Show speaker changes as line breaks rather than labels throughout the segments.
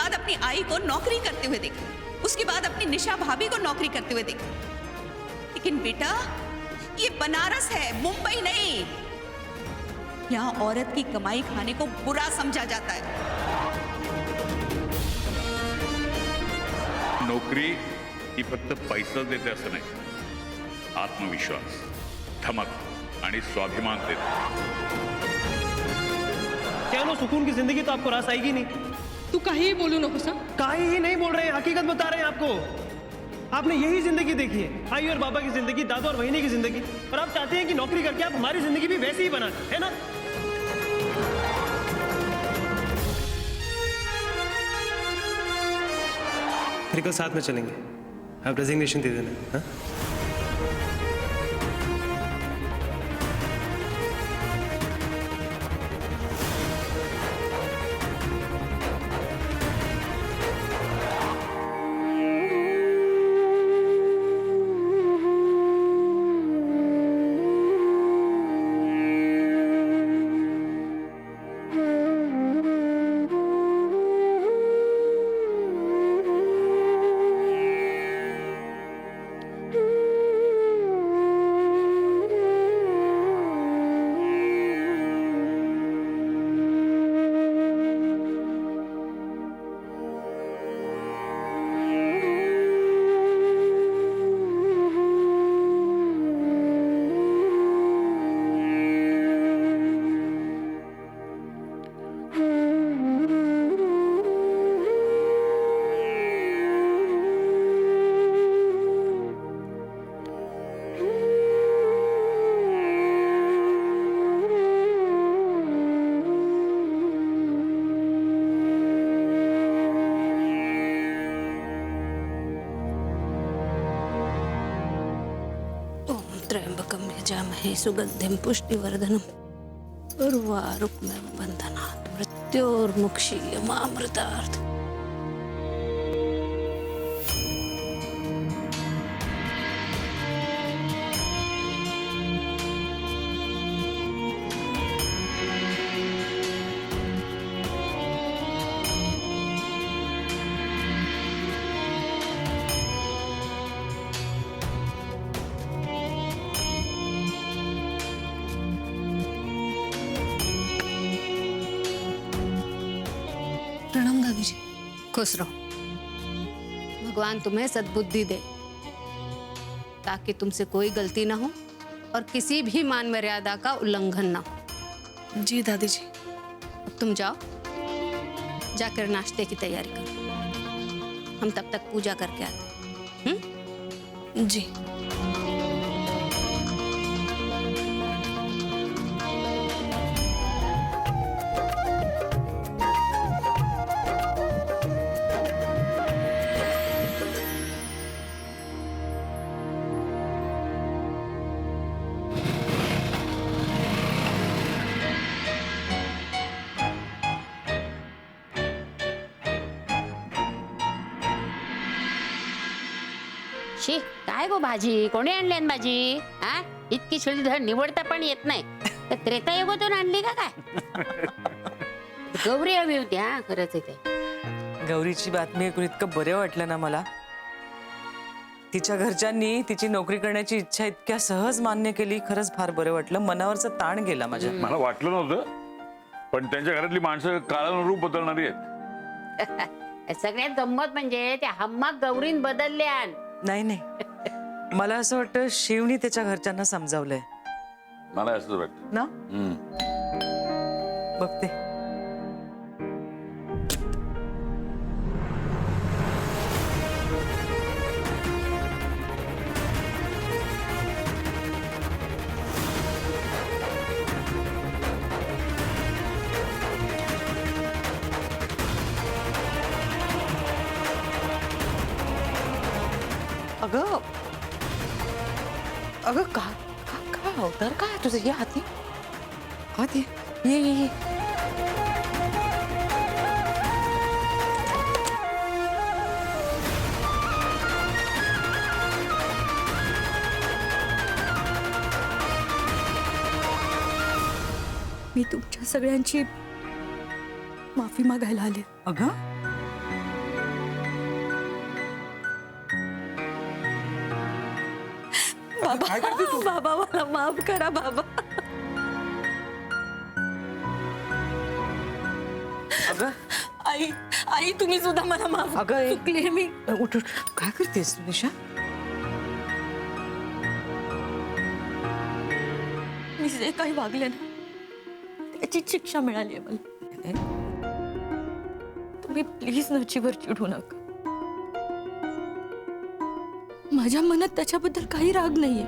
बाद अपनी आई को नौकरी करते हुए देखा, उसके बाद अपनी निशा भाभी को नौकरी करते हुए देखा। लेकिन बेटा, ये बनारस है, मुंबई नहीं। यहाँ औरत की कमाई खाने को बुरा समझा जाता है।
नोकरी ही फक्त पैसा देते असं नाही, आत्मविश्वास, धमक आणि स्वाभिमान देते।
क्या नो सुकून की जिंदगी तो आपको रास आएगी नहीं।
तू काही बोलू नकोस हं?
काहे ही नहीं बोल रहे हैं, हकीकत बता रहे हैं आपको। आपने यही जिंदगी देखी है, आई और बाबा की जिंदगी, दादा और बहिनी की जिंदगी, और आप चाहते हैं कि नौकरी करके आप हमारी जिंदगी भी वैसी ही बना दें, है ना? फिर कल साथ में चलेंगे, आप रेजिग्नेशन दे देना। हाँ?
त्र्यंबकं यजामहे सुगंधिं पुष्टिवर्धनम् उर्वारुकमिव बन्धनात् मृत्योर्मुक्षीयमामृतात्।
प्रणाम भाभी जी।
खुश रहो, भगवान तुम्हें सद्बुद्धि दे ताकि तुमसे कोई गलती ना हो और किसी भी मान मर्यादा का उल्लंघन ना हो।
जी दादी जी।
अब तुम जाओ, जाकर नाश्ते की तैयारी करो, हम तब तक पूजा करके आते हैं।
जी।
शी काय गो भाजी कोणी आणली आहे भाजी? हा इतकी शिळधर निवडता पण येत नाही तर त्रेतायुगातून आणली का काय? गौरी हवी होती हा खरंच इथे।
गौरीची बातमी ऐकून इतकं बरं वाटलं ना मला। तिच्या घरच्यांनी तिची नोकरी करण्याची इच्छा इतक्या सहज मान्य केली, खरंच फार बरं वाटलं, मनावरचा ताण गेला माझ्या।
मला वाटलं नव्हतं, पण त्यांच्या घरातली माणसं काळानुरूप बदलणारी आहेत।
सगळ्यात गंमत म्हणजे त्या हम्मा गौरीन बदलल्या।
नाही नाही, मला असं वाटतं शिवनी त्याच्या घरच्यांना समजावलंय
मला असं वाटतं
ना। बघते। अगं अगं का अवतार काय तुझं? ये हाती हाती ये
मी तुमच्या सगळ्यांची माफी मागायला आले।
अगं
काय करते तू?
बाबा मला माफ करा बाबा.
अगं
आई आई तुम्ही सुद्धा मला माफ.
अगं, ए-
चुकले मी.
उठ उठ, काय करतेस तू निशा?
मी जे काही वागले ना त्याची शिक्षा मिळाली आहे मला. तुम्ही प्लीज नचीवर चिडू नका. माझ्या मनात त्याच्याबद्दल काही राग नाहीये.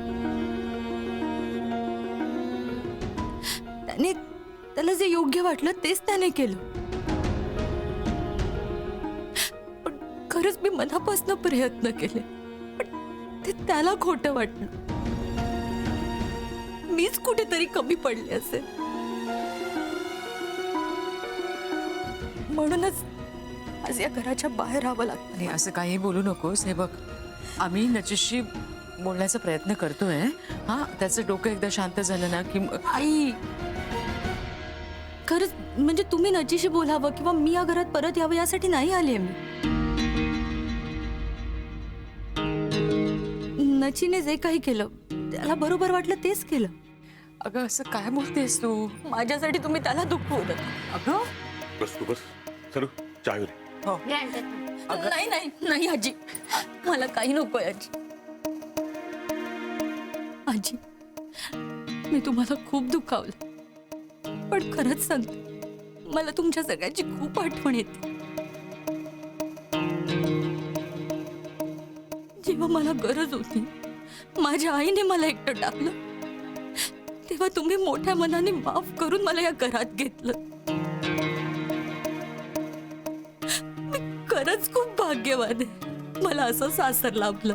त्याला जे योग्य वाटलं तेच त्याने केलं. पण खरंच मी मनापासून प्रयत्न केले, पण ते त्याला खोटं वाटलं. मीच कुठेतरी कमी पडले असेल. म्हणूनच आज या घराच्या बाहेर राहावं लागतं.
नाही, असं काही बोलू नकोस. हे बघ, आम्ही नचिशी बोलण्याचा प्रयत्न करतोय. हा, त्याचं डोकं एकदा शांत झालं ना की
आई खरंच म्हणजे तुम्ही नचीशी बोलावं किंवा मी या घरात परत यावं यासाठी नाही आले मी. नचीने जे काही केलं त्याला बरोबर वाटलं तेच केलं.
अगं, असं काय बोलतेस तू?
माझ्यासाठी तुम्ही त्याला दुखवू नका.
अगं
बस तू बस. चलो चहा घेऊ.
हो,
नाही नाही नाही आजी, मला काही नकोय आजी. आजी मी तुम्हाला खूप दुखावलं, पण खरंच सांगते मला तुमच्या सगळ्याची खूप आठवण येते. जेव्हा मला गरज होती माझ्या आईने मला एकटं टाकलं, तेव्हा तुम्ही मोठ्या मनाने माफ करून मला या घरात घेतलं. मी खरंच खूप भाग्यवान आहे. मला असं सासर लाभलं,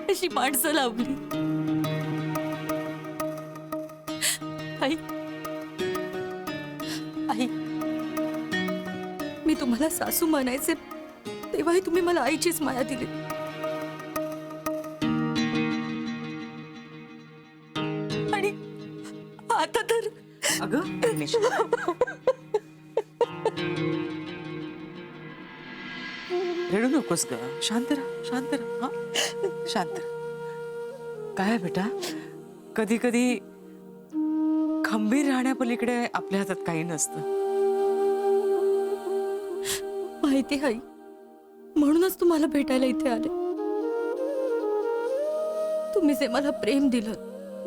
अशी माणसं लाभली. आई आई मी तुम्हाला सासू म्हणायचे तेव्हाही तुम्ही मला आईचीच माया दिली. आणि आता तर
अगं निशा, रडू नकोस ग. शांत राहा, शांत राहा. हा, शांत राहा. काय आहे बेटा, कधी कधी खंबीर राहण्यापलीकडे आपल्या हातात काही नसतं.
माहिती आहे, म्हणूनच तुम्हाला भेटायला इथे आले. तुम्ही जे मला प्रेम दिलं,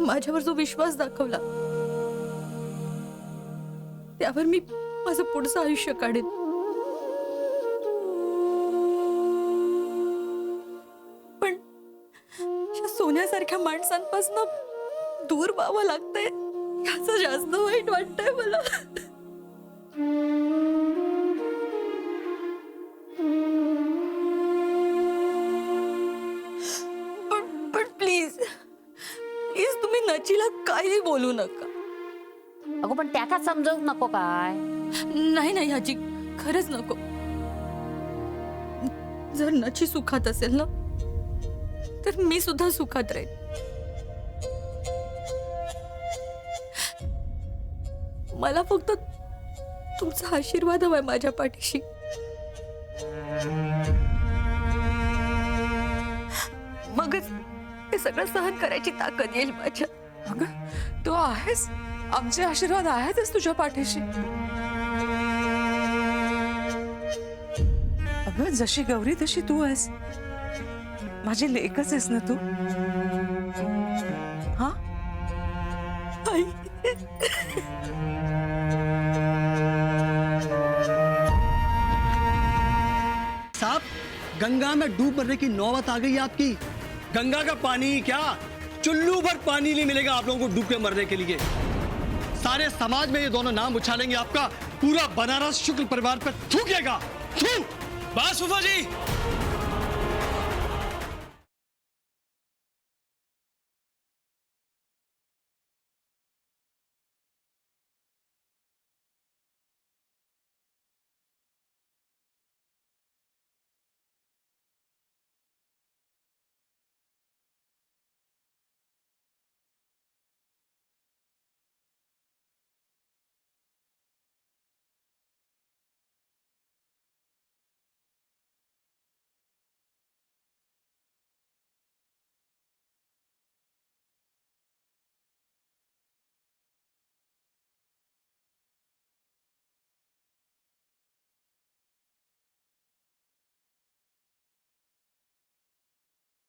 माझ्यावर जो विश्वास दाखवला, त्यावर मी माझं पुढचं आयुष्य काढेन. पण या सोन्यासारख्या माणसांपासून दूर व्हावं लागतंय याचं जास्त वाईट वाटतंय मला. पण प्लीज प्लीज तुम्ही नचीला काही बोलू नका.
अगो पण त्याका समजवू नको काय?
नाही नाही आजी, खरंच नको. जर नची सुखात असेल ना तर मी सुद्धा सुखात राहील. मला फक्त तुमचा आशीर्वाद हवाय माझ्या पाठीशी. मगच हे सगळं सहन करायची ताकद येईल माझ्या.
अगं, तू आहेस, आमचे आशीर्वाद आहेतच तुझ्या पाठीशी. अगं, जशी गौरी तशी तू आहेस. माझी लेकच आहेस ना तू. हा,
आई
साहब, गंगा में डूब मरने की नौबत आ गई है आपकी. गंगा का पानी क्या, चुल्लू भर पानी नहीं मिलेगा आप लोगों को डूब के मरने के लिए. सारे समाज में ये दोनों नाम उछालेंगे आपका. पूरा बनारस शुक्ल परिवार पर थूकेगा. थू.
बस फूफा जी,